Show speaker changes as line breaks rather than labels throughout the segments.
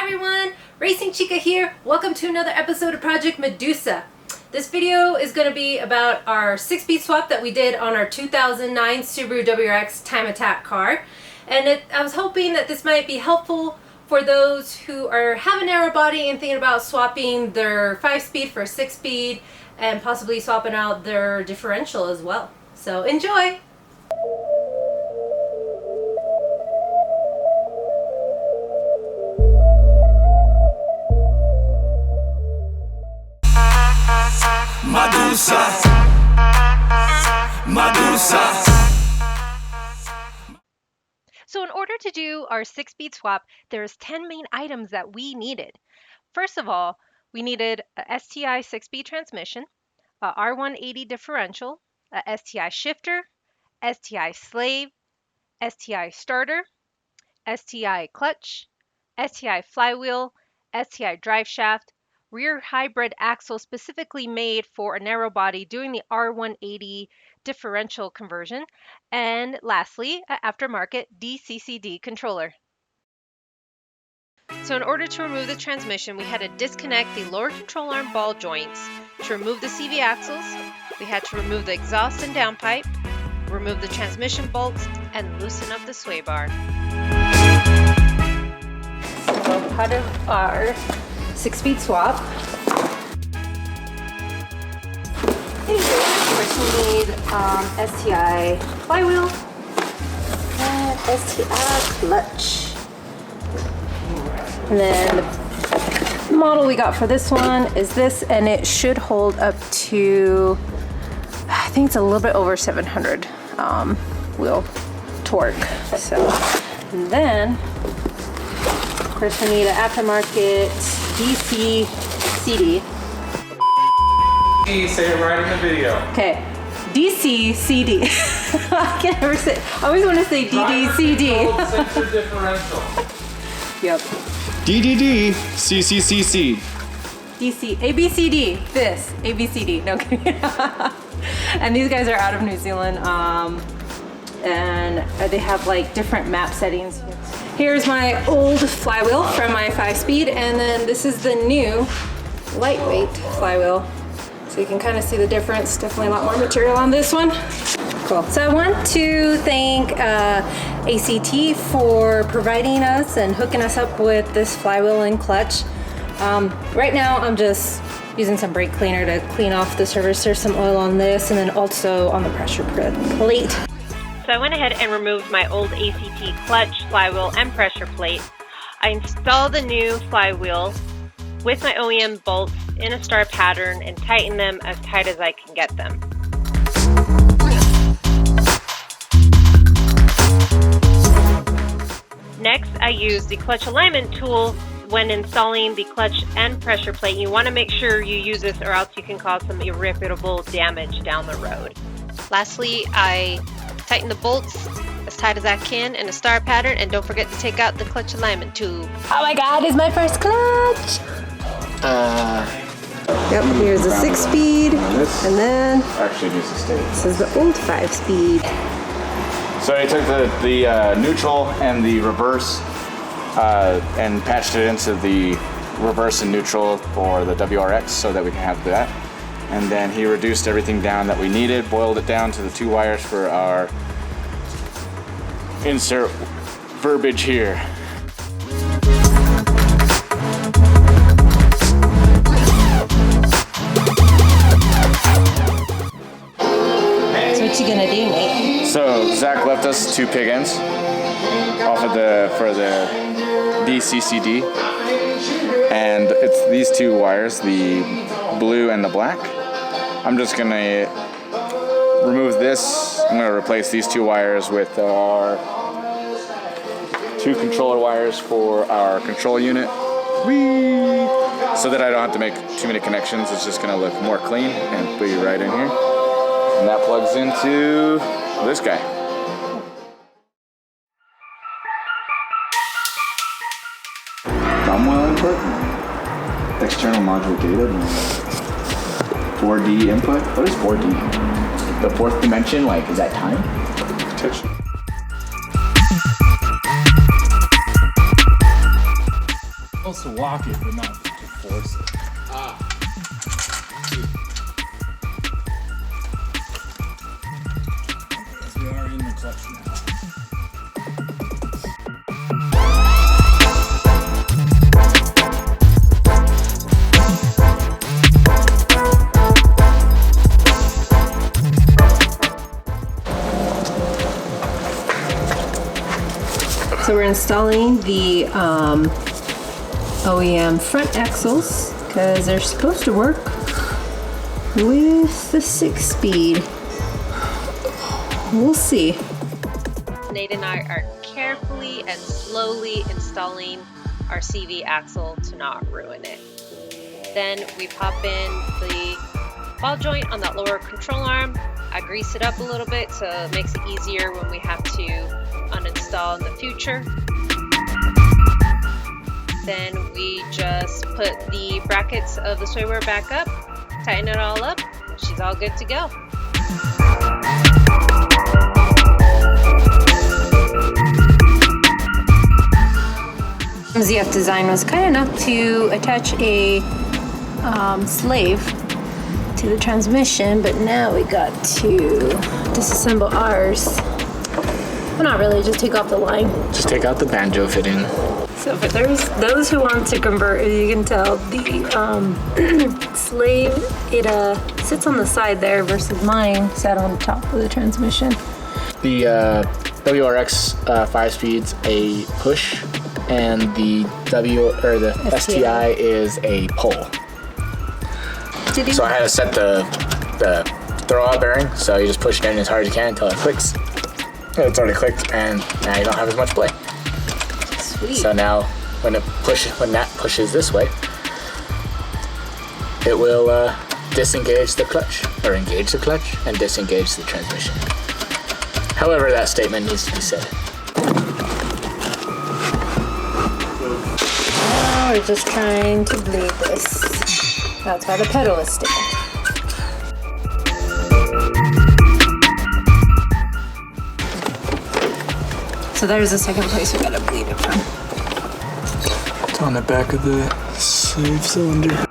everyone, Racing Chica here. Welcome to another episode of Project Medusa. This video is going to be about our 6-speed swap that we did on our 2009 Subaru WRX Time Attack car. And I was hoping that this might be helpful for those who have a narrow body and thinking about swapping their 5-speed for a 6-speed and possibly swapping out their differential as well. So enjoy!
Medusa.
So in order to do our 6-speed swap, there's 10 main items that we needed. First of all, we needed a STI 6-speed transmission, a R180 differential, a STI shifter, STI slave, STI starter, STI clutch, STI flywheel, STI drive shaft, rear hybrid axle specifically made for a narrow body doing the R180 differential conversion, and lastly, an aftermarket DCCCD controller. So in order to remove the transmission, we had to disconnect the lower control arm ball joints to remove the CV axles. We had to remove the exhaust and downpipe, remove the transmission bolts, and loosen up the sway bar. So part of our 6-speed swap, first we need STI flywheel and STI clutch. And then the model we got for this one is this, and it should hold up to, I think it's a little bit over 700 wheel torque. So, and then of course we need an aftermarket DCCCD.
Say it right in the video.
Okay, DCCD. I can't ever say. I always want to say DDCD.
Sensor differential.
Yep.
DDD CCCC.
DC ABCD. This ABCD. No kidding. And these guys are out of New Zealand. And they have like different map settings. Here's my old flywheel from my 5-speed, and then this is the new lightweight flywheel. So you can kind of see the difference. Definitely a lot more material on this one. Cool. So I want to thank ACT for providing us and hooking us up with this flywheel and clutch. Right now I'm just using some brake cleaner to clean off the surface. There's some oil on this and then also on the pressure plate.
So I went ahead and removed my old ACT clutch, flywheel, and pressure plate. I installed the new flywheel with my OEM bolts in a star pattern and tighten them as tight as I can get them. Next, I use the clutch alignment tool when installing the clutch and pressure plate. You want to make sure you use this or else you can cause some irreparable damage down the road. Lastly, I tighten the bolts as tight as I can in a star pattern, and don't forget to take out the clutch alignment tube.
Oh my god, it's my first clutch! Yep, here's the 6-speed, and then
Actually needs to stay.
this is the old 5-speed.
So I took the neutral and the reverse and patched it into the reverse and neutral for the WRX so that we can have that. And then he reduced everything down that we needed, boiled it down to the 2 wires for our insert verbiage here.
So what you gonna do, Nate?
So Zach left us 2 pig ends off of for the DCCD, and it's these 2 wires, the blue and the black. I'm just gonna remove this. I'm gonna replace these 2 wires with our 2 controller wires for our control unit. Whee! So that I don't have to make too many connections. It's just gonna look more clean and be right in here. And that plugs into this guy.
Firmware input, external module data, 4D input. What is 4D? The 4th dimension, like, is that time?
supposed to walk it, but not to force it. Yes, we are in the clutch now.
So we're installing the OEM front axles because they're supposed to work with the 6-speed. We'll see.
Nate and I are carefully and slowly installing our CV axle to not ruin it. Then we pop in the ball joint on that lower control arm. I grease it up a little bit so it makes it easier when we have to uninstall in the future. Then we just put the brackets of the swaywear back up, tighten it all up, she's all good to go.
ZF Design was kind enough to attach a slave to the transmission, but now we got to disassemble ours. Well, not really, just take off the line.
Just take out the banjo fitting.
So for those who want to convert, as you can tell, the slave, it sits on the side there versus mine sat on the top of the transmission.
The WRX 5-speed's a push, and the STI is a pull. So I had to set the throwout bearing, so you just push it in as hard as you can until it clicks. It's already clicked, and now you don't have as much play.
Sweet.
So now, when that pushes this way, it will disengage the clutch, or engage the clutch, and disengage the transmission. However, that statement needs to be said.
Now we're just trying to bleed this. That's why the pedal is sticking. So there's the second place we gotta bleed it from.
It's on the back of the slave cylinder.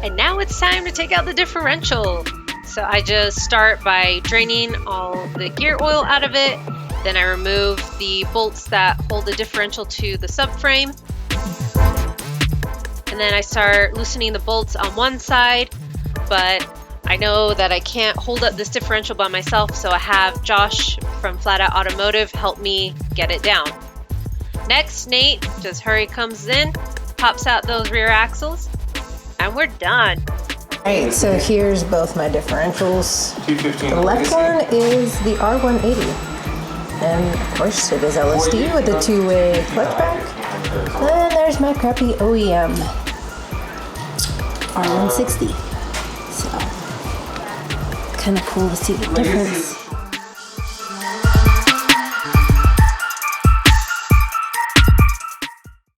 And now it's time to take out the differential. So I just start by draining all the gear oil out of it. Then I remove the bolts that hold the differential to the subframe. And then I start loosening the bolts on one side, but I know that I can't hold up this differential by myself, so I have Josh from Flat Out Automotive help me get it down. Next, Nate just comes in, pops out those rear axles, and we're done.
Alright, so here's both my differentials. The left one is the R180. And of course it is LSD with a 2-way clutch back. And there's my crappy OEM R160. So, kind of cool to see the difference.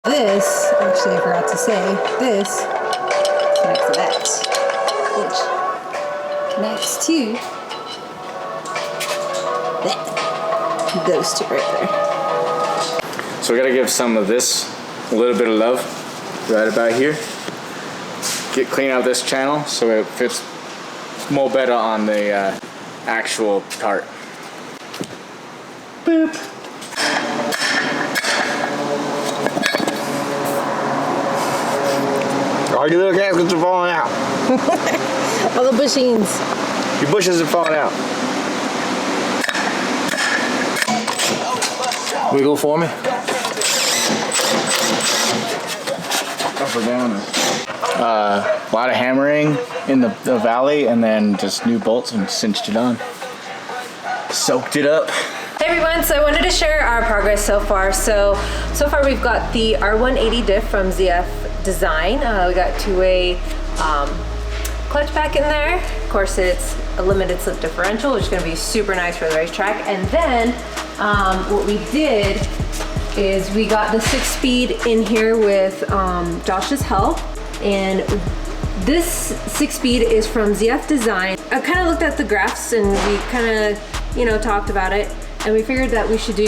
This, actually I forgot to say, this connects to that, which connects to that. Those two right there.
So we gotta give some of this a little bit of love right about here. Clean out this channel so it fits more better on the actual cart. Boop. All your little gaskets are falling out.
All the bushings.
Your bushes are falling out. Wiggle for me. Up or down? A lot of hammering in the valley, and then just new bolts and cinched it on. Soaked it up.
Hey everyone, so I wanted to share our progress so far. So far we've got the R180 diff from ZF Design. We got 2-way clutch pack in there. Of course, it's a limited slip differential, which is going to be super nice for the racetrack. And then what we did is we got the 6-speed in here with Josh's help. And this 6-speed is from ZF Design. I kind of looked at the graphs and we kind of, talked about it.
And we figured that we should do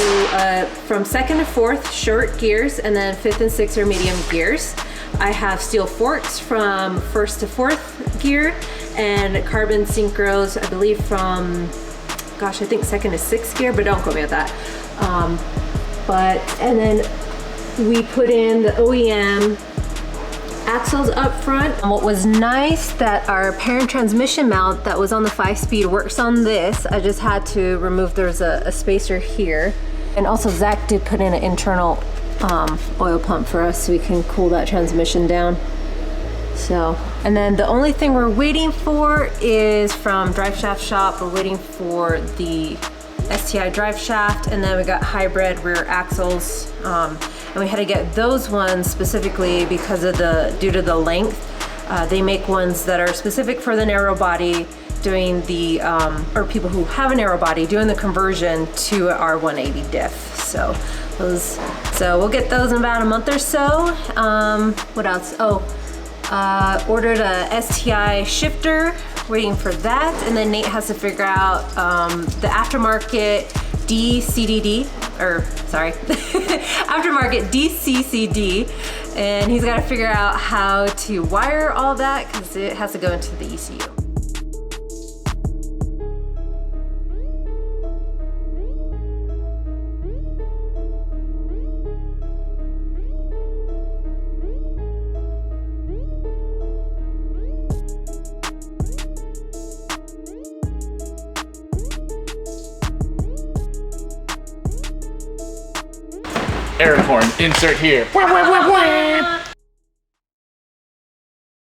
from 2nd to 4th short gears, and then 5th and 6th are medium gears. I have steel forks from 1st to 4th gear, and carbon synchros, I believe from, gosh, I think 2nd to 6th gear, but don't quote me on that. And then we put in the OEM axles up front. And what was nice that our parent transmission mount that was on the 5-speed works on this. I just had to remove, there's a spacer here. And also Zach did put in an internal oil pump for us so we can cool that transmission down. So, and then the only thing we're waiting for is from Drive Shaft Shop. We're waiting for the STI drive shaft, and then we got hybrid rear axles. And we had to get those ones specifically because of due to the length. They make ones that are specific for the narrow body, doing the, or people who have a narrow body, doing the conversion to an R180 diff. So we'll get those in about a month or so. What else? Ordered a STI shifter, waiting for that. And then Nate has to figure out the aftermarket aftermarket DCCCD, and he's got to figure out how to wire all that because it has to go into the ECU.
Air horn, insert here.